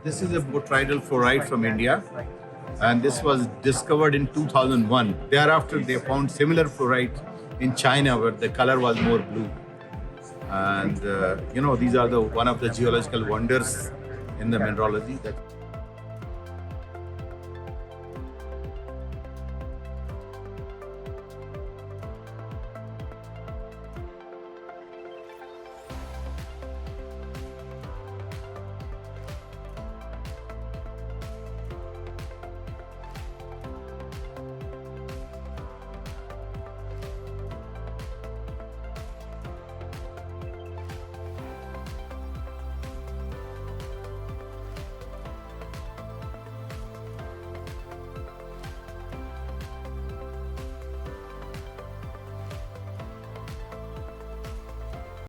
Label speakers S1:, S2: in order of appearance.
S1: This is a Botryoidal fluorite from India, and this was discovered in 2001. Thereafter, they found similar fluorite in China, where the color was more blue. And these are one of the geological wonders in the mineralogy.